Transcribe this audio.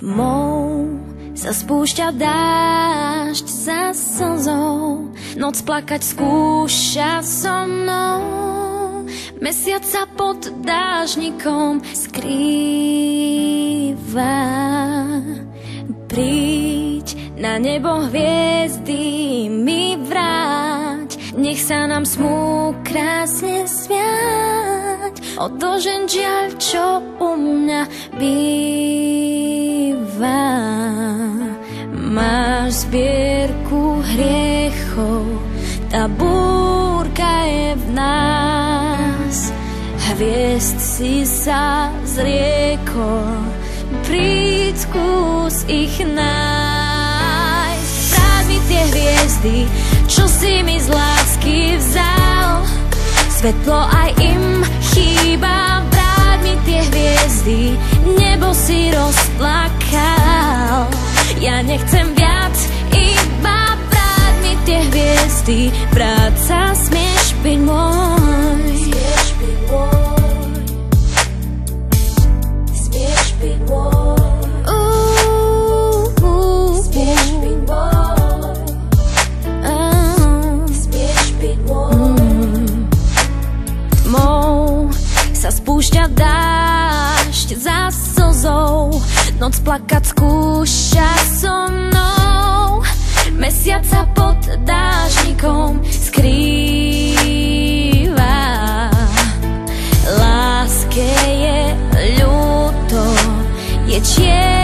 Tmou sa spúšťa dážď za slzou, noc plakať skúša so mnou. Mesiac sa pod dážnikom skrýva. Príď na nebo hviezdy mi vráť, nech sa nám smú krásne smiať. Odložen žiaľ, čo u mňa býva. Máš zbierku hriechov, tá búrka je v nás. Hviezd si sa zriekol, príď skús ich nájsť. Vráť mi tie hviezdy, čo si mi z lásky vzal. Svetlo aj im chýba, vráť mi tie hviezdy, nebo si rozplakal. Ja nechcem viac, iba vráť mi tie hviezdy, vráca smieš byť môj. Smieš byť môj, smieš byť môj, smieš byť môj, smieš byť môj. Tmou sa spúšťa dážď za slzou, noc plakať skúša so mnou. Mesiac sa pod dážnikom skrýva. Láske je ľúto, je čier